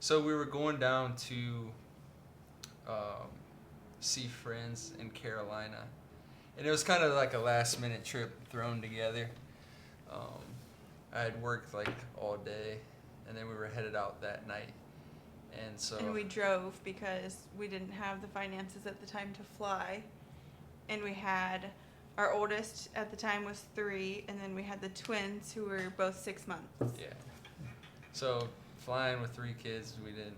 So we were going down to see friends in Carolina, and it was kind of like a last minute trip thrown together. Um, I had worked like all day, and then we were headed out that night, and so And we drove because we didn't have the finances at the time to fly, and we had our oldest at the time was 3, and then we had the twins who were both 6 months. yeah. So flying with 3 kids, we didn't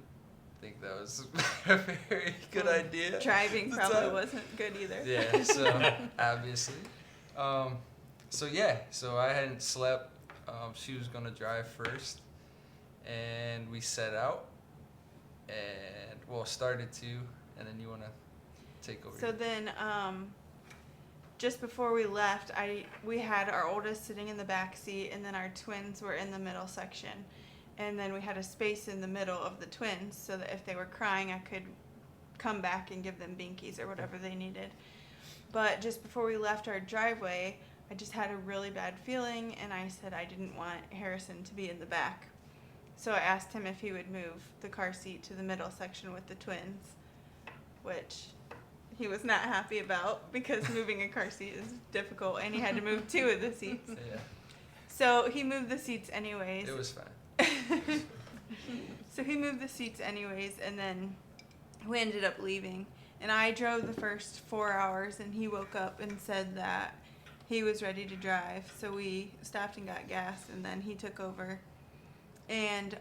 think that was a very good idea. Driving at the probably time. wasn't good either. Yeah, so obviously. So I hadn't slept. She was gonna drive first, and we set out, and started to, and then you wanna take over. So then, just before we left, we had our oldest sitting in the back seat, and then our twins were in the middle section, and then we had a space in the middle of the twins so that if they were crying, I could come back and give them binkies or whatever they needed. But just before we left our driveway, I just had a really bad feeling, and I said I didn't want Harrison to be in the back. So I asked him if he would move the car seat to the middle section with the twins, which he was not happy about because moving a car seat is difficult, and he had to move 2 of the seats. Yeah, So he moved the seats anyways. it was fine. So he moved the seats anyways, and then we ended up leaving. And I drove the first 4 hours, and he woke up and said that he was ready to drive. So we stopped and got gas, and then he took over. And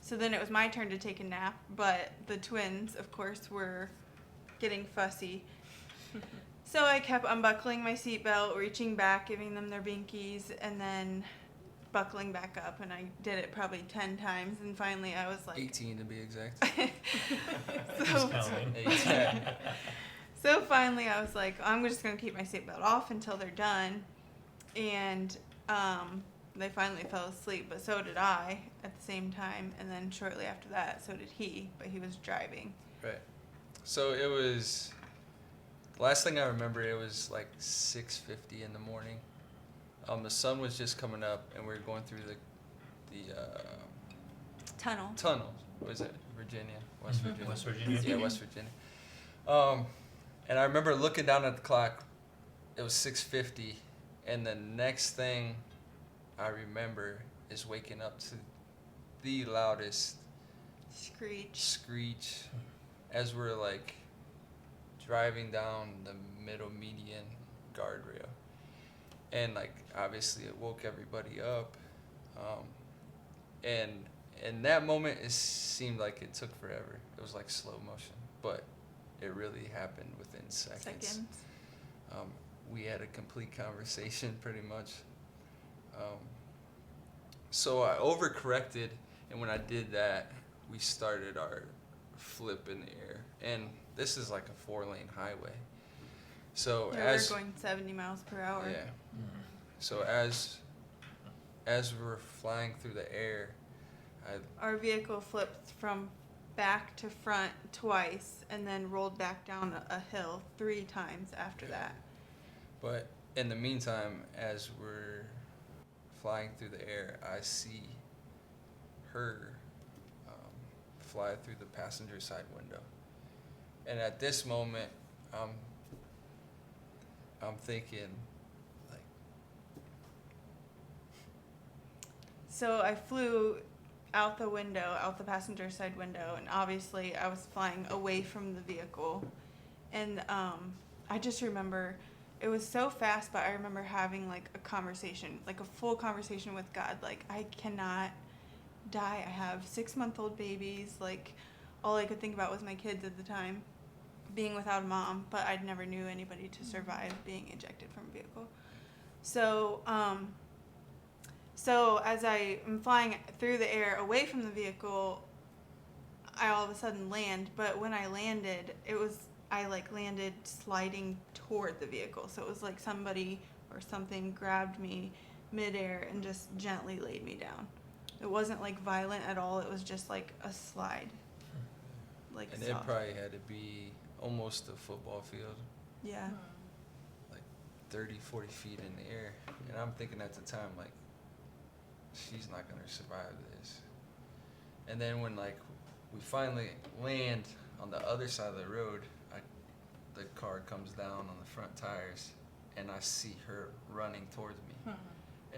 so then it was my turn to take a nap, but the twins, of course, were getting fussy. So I kept unbuckling my seatbelt, reaching back, giving them their binkies, and then buckling back up, and I did it probably 10 times, and finally I was like 18 to be exact. so, Counting. 18. so finally I was like, I'm just going to keep my seatbelt off until they're done, and they finally fell asleep, but so did I at the same time, and then shortly after that, so did he, but he was driving. Right. So it was. The last thing I remember, it was like 6:50 in the morning. The sun was just coming up, and we were going through the Tunnel. tunnel. Was it Virginia? West Virginia. West Virginia. Yeah, West Virginia. And I remember looking down at the clock. It was 6:50, and the next thing I remember is waking up to the loudest screech as we're like driving down the middle median guardrail, and like obviously it woke everybody up, and in that moment it seemed like it took forever. It was like slow motion, but it really happened within seconds. We had a complete conversation pretty much. So I overcorrected, and when I did that, we started our flip in the air, and this is like a 4-lane highway. So Yeah, we were going 70 miles per hour. yeah, so as we were flying through the air, Our vehicle flipped from back to front twice, and then rolled back down a hill 3 times after that. But in the meantime, as we're flying through the air, I see her fly through the passenger side window. And at this moment, I'm thinking, like, So I flew out the passenger side window, and obviously I was flying away from the vehicle. And I just remember it was so fast, but I remember having like a conversation, like a full conversation with God. Like, I cannot die. I have 6-month-old babies. Like, all I could think about was my kids at the time, being without a mom, but I never knew anybody to survive being ejected from a vehicle. So, so as I am flying through the air away from the vehicle, I all of a sudden land, but when I landed, I landed sliding toward the vehicle. So it was like somebody or something grabbed me midair and just gently laid me down. It wasn't like violent at all. It was just like a slide. Like and soft. it probably had to be almost a football field, Yeah. like 30, 40 feet in the air. And I'm thinking at the time, like, she's not going to survive this. And then when like we finally land on the other side of the road, the car comes down on the front tires, and I see her running towards me.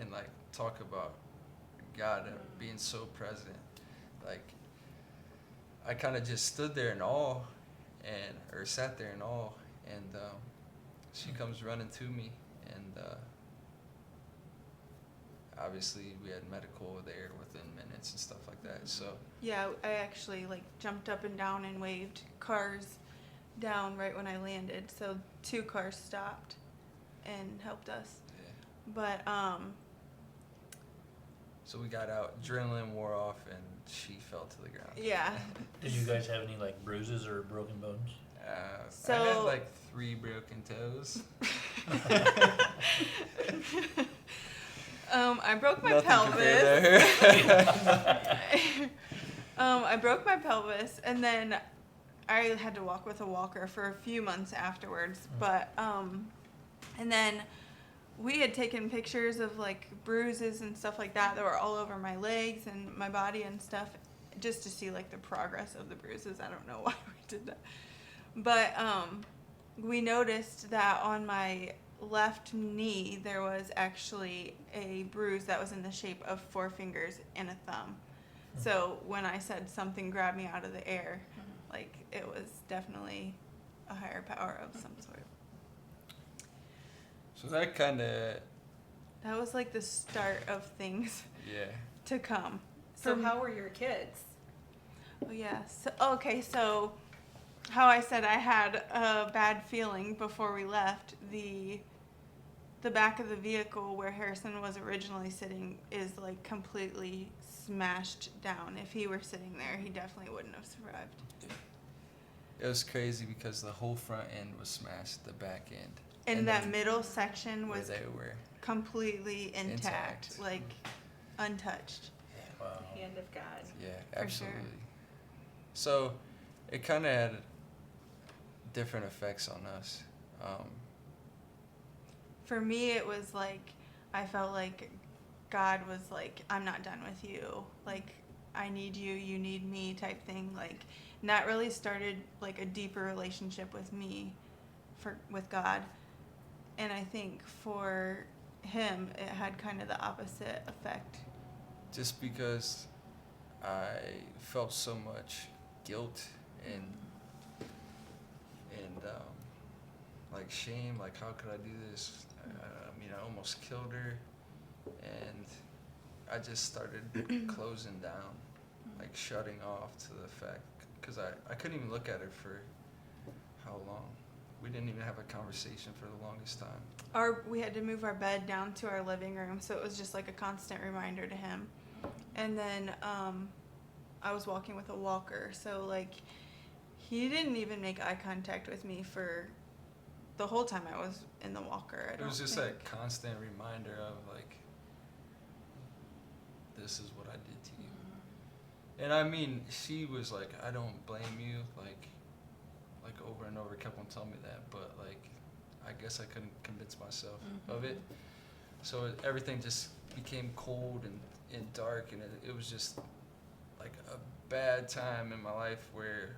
And like, talk about God being so present. Like, I kind of just stood there in awe, or sat there in awe, and she comes running to me, and obviously we had medical there within minutes and stuff like that. So Yeah, I actually like jumped up and down and waved cars down right when I landed. So 2 cars stopped and helped us. yeah. But So we got out, adrenaline wore off, and she fell to the ground. yeah. Did you guys have any like bruises or broken bones? I had like 3 broken toes. I broke my Nothing compared pelvis. to her. I broke my pelvis, and then I had to walk with a walker for a few months afterwards. But and then we had taken pictures of like bruises and stuff like that were all over my legs and my body and stuff, just to see like the progress of the bruises. I don't know why we did that, but we noticed that on my left knee there was actually a bruise that was in the shape of 4 fingers and a thumb. So when I said something grabbed me out of the air, like it was definitely a higher power of some sort. So that kind of, That was like the start of things yeah. to come. So how were your kids? Oh yeah. So how I said I had a bad feeling before we left, the back of the vehicle where Harrison was originally sitting is like completely smashed down. If he were sitting there, he definitely wouldn't have survived. It was crazy because the whole front end was smashed, the back end. And that then middle section where was they were. completely intact, like untouched. Wow. The hand of God. Yeah, For absolutely. sure. So it kind of had different effects on us. For me, it was like, I felt like God was like, I'm not done with you. Like, I need you, you need me type thing. Like, and that really started like a deeper relationship with me, with God. And I think for him, it had kind of the opposite effect. Just because I felt so much guilt and like shame, like how could I do this? I mean, I almost killed her, and I just started closing down, like shutting off to the fact, because I couldn't even look at her for how long? We didn't even have a conversation for the longest time. We had to move our bed down to our living room, so it was just like a constant reminder to him. And then I was walking with a walker, so like he didn't even make eye contact with me for the whole time I was in the walker. It was just that constant reminder of like, this is what I did to you. And I mean, she was like, I don't blame you, like over and over kept on telling me that, but like, I guess I couldn't convince myself of it. So everything just became cold and dark, and it was just like a bad time in my life where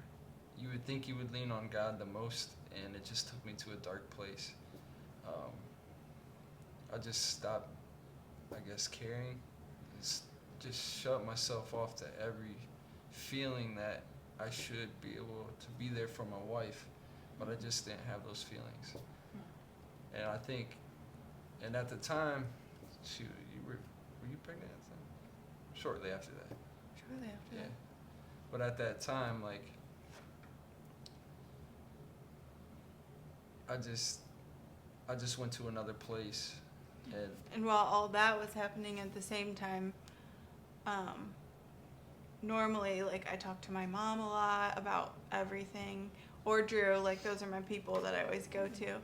you would think you would lean on God the most, and it just took me to a dark place. I just stopped, I guess, caring. Just shut myself off to every feeling that I should be able to be there for my wife, but I just didn't have those feelings. And I think, and at the time, were you pregnant at the time? Shortly after that. Shortly after Yeah. that. But at that time, like, I just went to another place, And while all that was happening at the same time, normally, like, I talk to my mom a lot about everything, or Drew, like, those are my people that I always go to.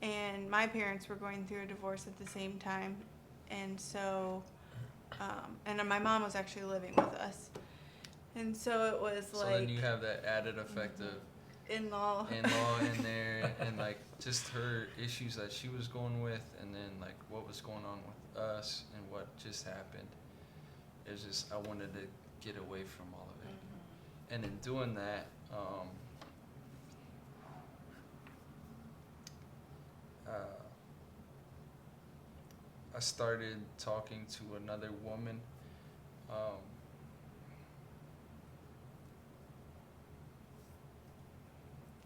And my parents were going through a divorce at the same time, and so, and my mom was actually living with us. And so it was so like... then you have that added effect of in-law in there, and like just her issues that she was going with, and then like what was going on with us and what just happened. It's just I wanted to get away from all of it. And in doing that, I started talking to another woman.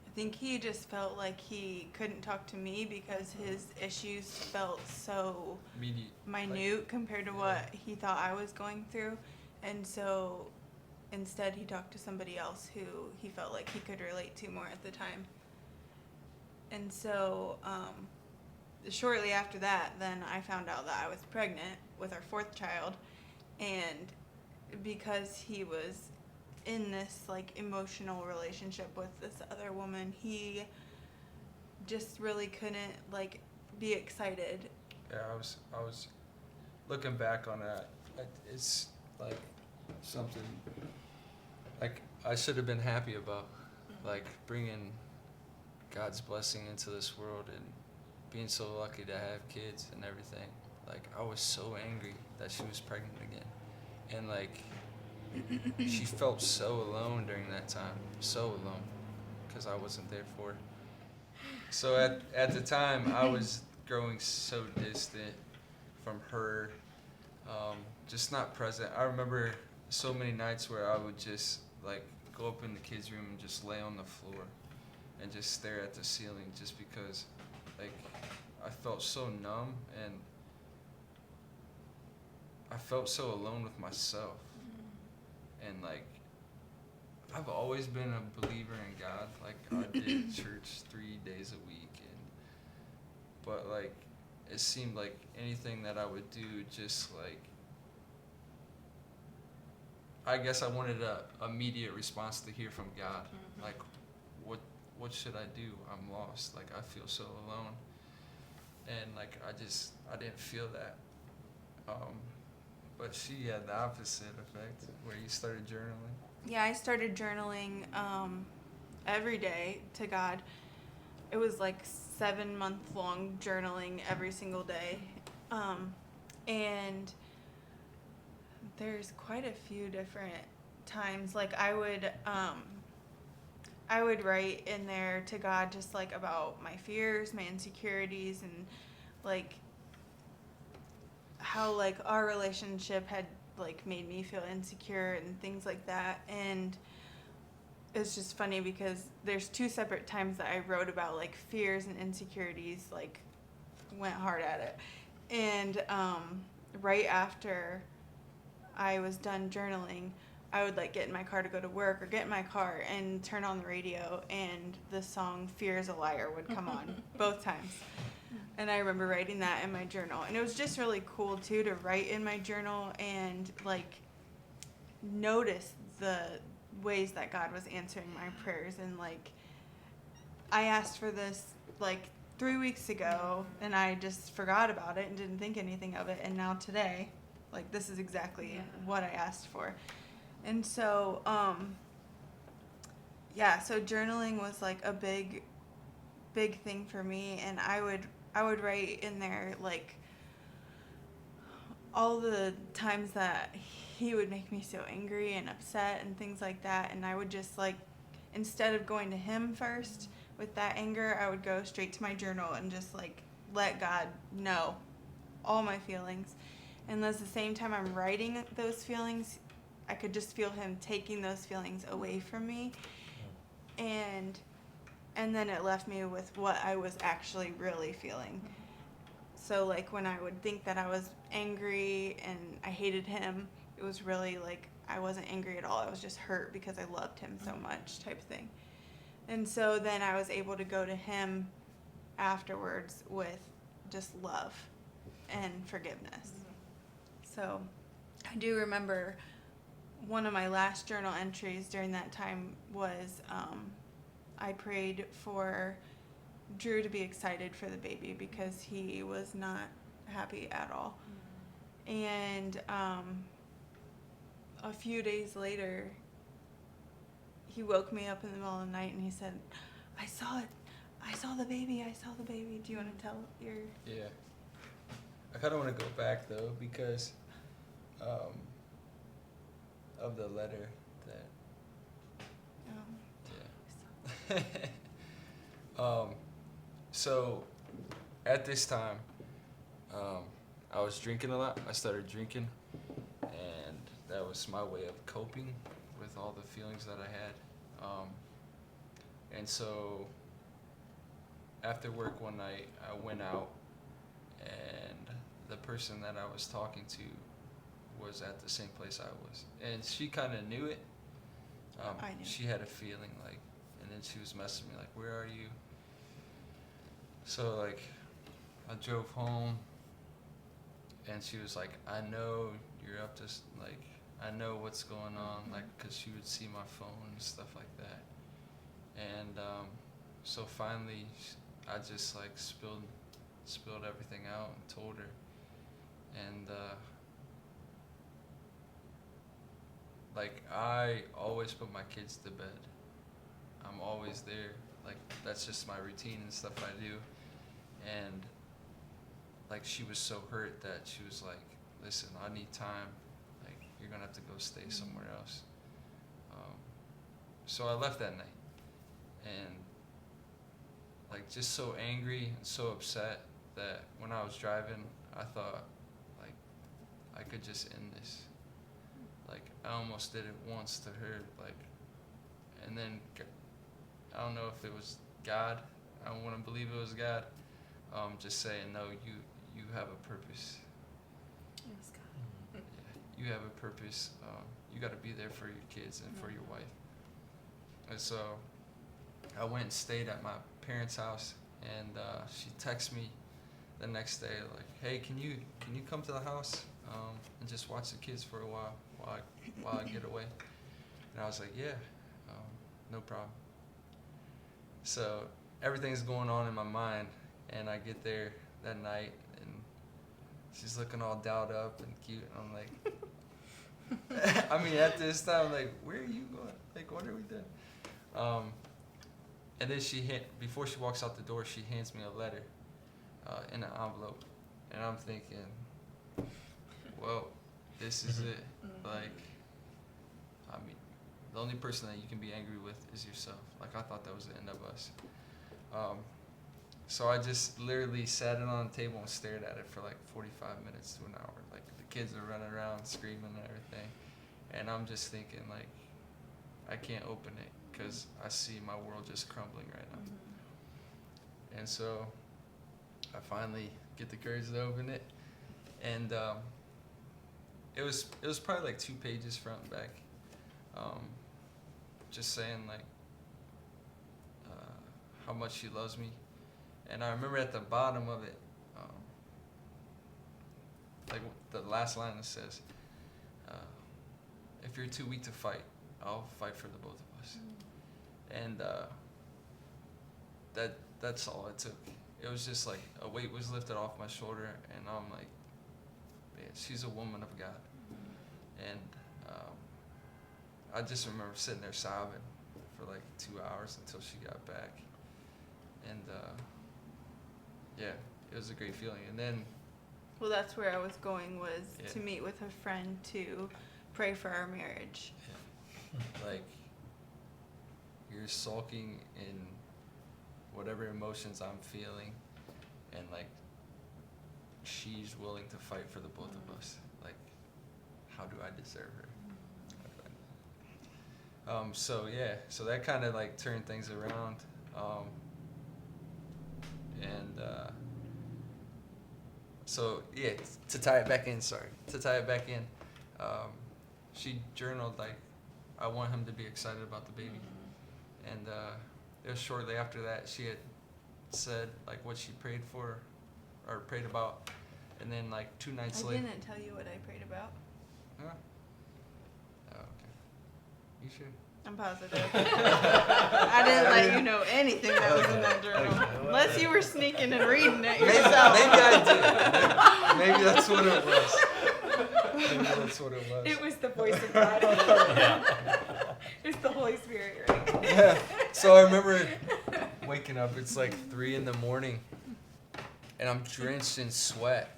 I think he just felt like he couldn't talk to me because his issues felt so minute compared to what he thought I was going through. And so instead he talked to somebody else who he felt like he could relate to more at the time. And so shortly after that, then I found out that I was pregnant with our fourth child. And because he was in this like emotional relationship with this other woman, he just really couldn't like be excited. Yeah, I was looking back on that. It's like something like I should have been happy about, like bringing God's blessing into this world and being so lucky to have kids and everything. Like I was so angry that she was pregnant again, and like she felt so alone during that time, so alone, because I wasn't there for her. So at the time, I was growing so distant from her, just not present. I remember so many nights where I would just like go up in the kids' room and just lay on the floor and just stare at the ceiling, just because like I felt so numb and I felt so alone with myself. And like I've always been a believer in God. Like I did church 3 days a week, but like it seemed like anything that I would do, just like I guess I wanted a immediate response to hear from God. Like what should I do? I'm lost. Like I feel so alone, and like I didn't feel that. But she had the opposite effect, where you started journaling. Yeah, I started journaling every day to God. It was like 7-month long journaling every single day. And there's quite a few different times. Like I would write in there to God just like about my fears, my insecurities, and like how like our relationship had like made me feel insecure and things like that. And it's just funny because there's 2 separate times that I wrote about like fears and insecurities, like went hard at it. And right after I was done journaling, I would like get in my car to go to work or get in my car and turn on the radio, and the song Fear is a Liar would come on both times. And I remember writing that in my journal. And it was just really cool, too, to write in my journal and, like, notice the ways that God was answering my prayers. And, like, I asked for this, like, 3 weeks ago, and I just forgot about it and didn't think anything of it. And now today, like, this is exactly what I asked for. And so, so journaling was, like, a big thing for me. And I would write in there like all the times that he would make me so angry and upset and things like that, and I would just like, instead of going to him first with that anger, I would go straight to my journal and just like let God know all my feelings. And at the same time I'm writing those feelings, I could just feel him taking those feelings away from me, and then it left me with what I was actually really feeling. So, like, when I would think that I was angry and I hated him, it was really, like, I wasn't angry at all. I was just hurt because I loved him so much type of thing. And so then I was able to go to him afterwards with just love and forgiveness. So I do remember one of my last journal entries during that time was I prayed for Drew to be excited for the baby because he was not happy at all. And a few days later, he woke me up in the middle of the night and he said, I saw it. I saw the baby. Do you want to tell your... Yeah. I kind of want to go back, though, because of the letter that yeah. So at this time, I was drinking a lot. I started drinking, and that was my way of coping with all the feelings that I had. And so after work one night, I went out, and the person that I was talking to was at the same place I was, and she kind of knew it. I knew. She had a feeling like, and then she was messaging me like, "Where are you?" So like, I drove home, and she was like, "I know you're up to like, I know what's going on," like, cause she would see my phone and stuff like that, and so finally, I just like spilled everything out and told her, and like I always put my kids to bed. I'm always there. Like that's just my routine and stuff I do. And like she was so hurt that she was like, "Listen, I need time. Like you're gonna have to go stay somewhere else." So I left that night, and like just so angry and so upset that when I was driving, I thought like I could just end this. Like I almost did it once to her, like, and then I don't know if it was God. I don't want to believe it was God. Just saying, no, you have a purpose. Yes, God. Yeah, you have a purpose. You got to be there for your kids and for your wife. And so I went and stayed at my parents' house, and she texted me the next day like, "Hey, can you come to the house and just watch the kids for a while I get away?" And I was like, "Yeah, no problem." So everything's going on in my mind, and I get there that night, and she's looking all dolled up and cute, and I'm like, I mean, at this time, like, where are you going? Like, what are we doing? And then before she walks out the door, she hands me a letter in an envelope, and I'm thinking, well, this is it. Like, I mean, the only person that you can be angry with is yourself. Like, I thought that was the end of us. So I just literally sat it on the table and stared at it for like 45 minutes to an hour. Like, the kids are running around screaming and everything, and I'm just thinking, like, I can't open it because I see my world just crumbling right now. And so I finally get the courage to open it, and it was probably like 2 pages front and back, just saying like how much she loves me. And I remember at the bottom of it, like the last line that says, "If you're too weak to fight, I'll fight for the both of us." And that's all it took. It was just like a weight was lifted off my shoulder, and I'm like, man, she's a woman of God. And I just remember sitting there sobbing for like 2 hours until she got back. And yeah, it was a great feeling. And then Well, that's where I was going, was Yeah. to meet with a friend to pray for our marriage. like you're sulking in whatever emotions I'm feeling, and like she's willing to fight for the both of us. Like, how do I deserve her? So yeah, so that kind of like turned things around, and so yeah, to tie it back in, she journaled like, I want him to be excited about the baby. And it was shortly after that she had said like what she prayed for or prayed about, and then like 2 nights I later. didn't tell you what I prayed about. Huh? Oh, okay. You sure? I'm positive. I didn't let you know anything that was in that journal. Unless you were sneaking and reading it Maybe yourself. I did. Maybe that's what it was. It was the voice of God. It's the Holy Spirit, right? Yeah. So I remember waking up. It's like 3 a.m, and I'm drenched in sweat,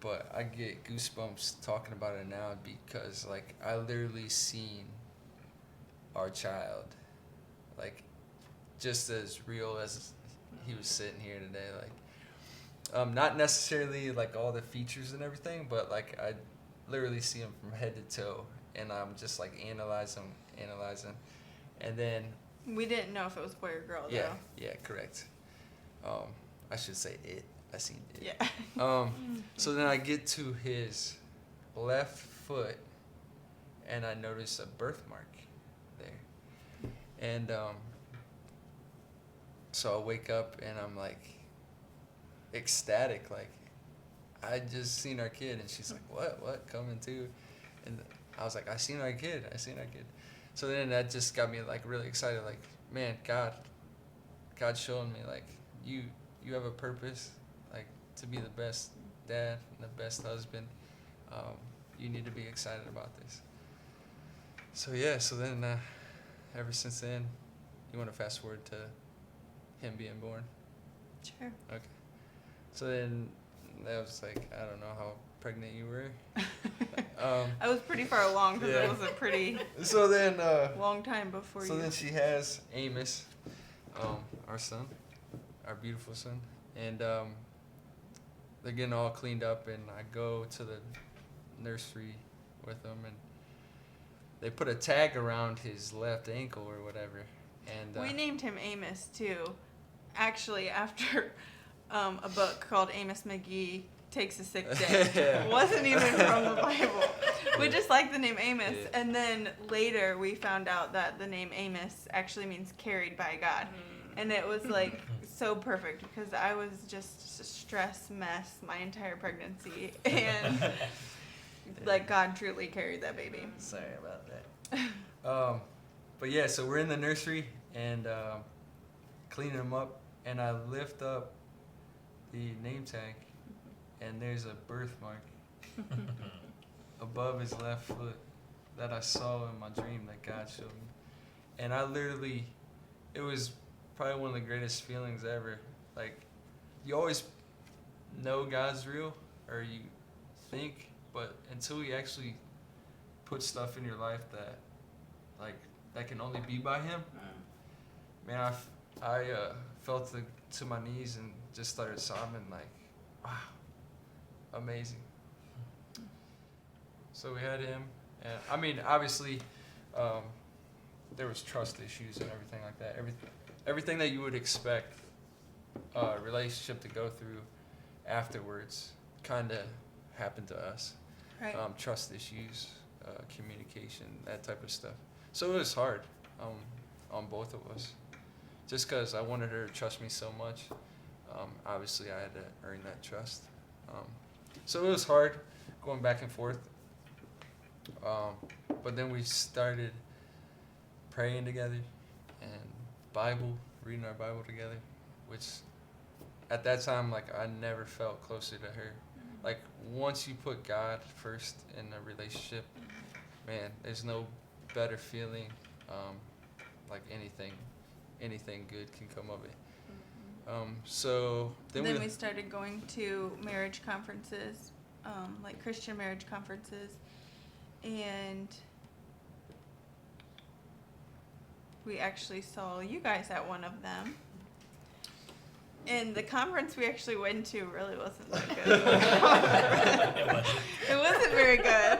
but I get goosebumps talking about it now because like I literally seen our child, like just as real as he was sitting here today. Like not necessarily like all the features and everything, but like I literally see him from head to toe, and I'm just like analyzing, and then We didn't know if it was boy or girl though. yeah, correct. I should say it. I seen it. Yeah. So then I get to his left foot, and I notice a birthmark there, and so I wake up and I'm like ecstatic, like I just seen our kid, and she's like, what coming to, and I was like, I seen our kid. So then that just got me like really excited, like, man, God's showing me like you have a purpose, like to be the best dad and the best husband. You need to be excited about this. So yeah, so then ever since then, you want to fast forward to him being born? Sure. Okay. So then that was like, I don't know how pregnant you were. I was pretty far along because yeah. it was a pretty So then long time before so you. then she has Amos, our son, our beautiful son, and they're getting all cleaned up, and I go to the nursery with them, and they put a tag around his left ankle or whatever, and We named him Amos too, actually after a book called Amos McGee Takes a Sick Day. Yeah. It wasn't even from the Bible. We just liked the name Amos, Yeah. and then later we found out that the name Amos actually means carried by God. And it was like so perfect because I was just a stress mess my entire pregnancy, and like God truly carried that baby. Sorry about that. But yeah, so we're in the nursery and cleaning him up, and I lift up the name tag, and there's a birthmark above his left foot that I saw in my dream that God showed me. And I literally, it was probably one of the greatest feelings ever. Like, you always know God's real, or you think, but until He actually puts stuff in your life that, like, that can only be by Him, man, I fell to my knees and just started sobbing, like, wow, amazing. So we had him, and I mean, obviously, there was trust issues and everything like that. Everything that you would expect a relationship to go through afterwards kind of happened to us. Right. Trust issues, communication, that type of stuff. So it was hard on both of us, just because I wanted her to trust me so much. Obviously, I had to earn that trust. So it was hard going back and forth. But then we started praying together and reading our Bible together, which at that time, like, I never felt closer to her. Like, once you put God first in a relationship, man, there's no better feeling. Like anything good can come of it. So then we started going to marriage conferences, like Christian marriage conferences, and we actually saw you guys at one of them. And the conference we actually went to really wasn't that good. It wasn't very good.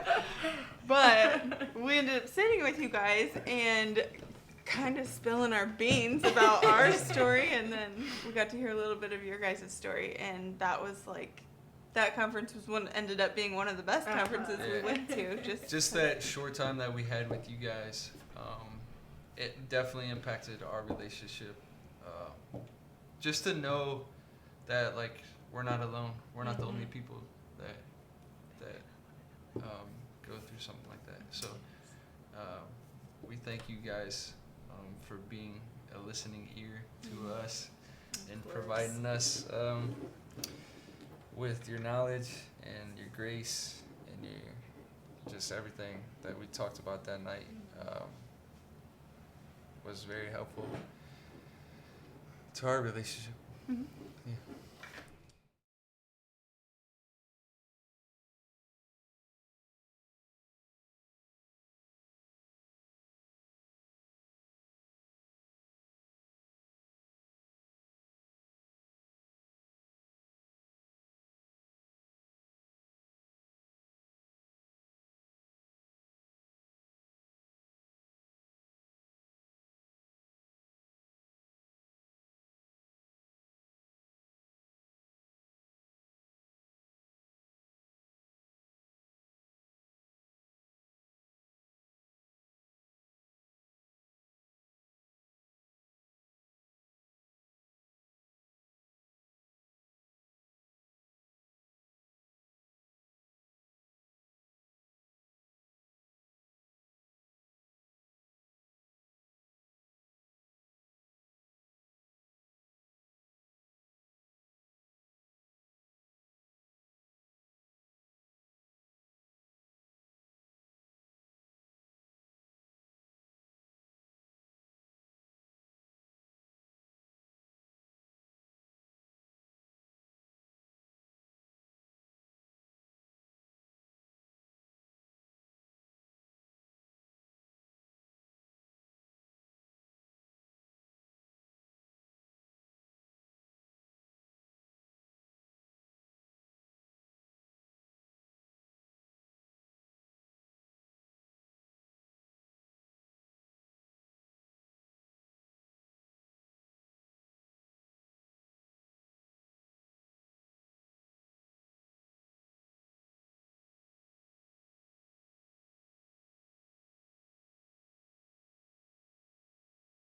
But we ended up sitting with you guys and kind of spilling our beans about our story, and then we got to hear a little bit of your guys' story, and that was like, that conference was ended up being one of the best conferences we went to. Just that short time that we had with you guys, it definitely impacted our relationship. Just to know that, like, we're not alone. We're not the only people that go through something like that. So we thank you guys for being a listening ear to us and providing us with your knowledge and your grace and your just everything that we talked about that night was very helpful to our relationship. Mhm. Yeah.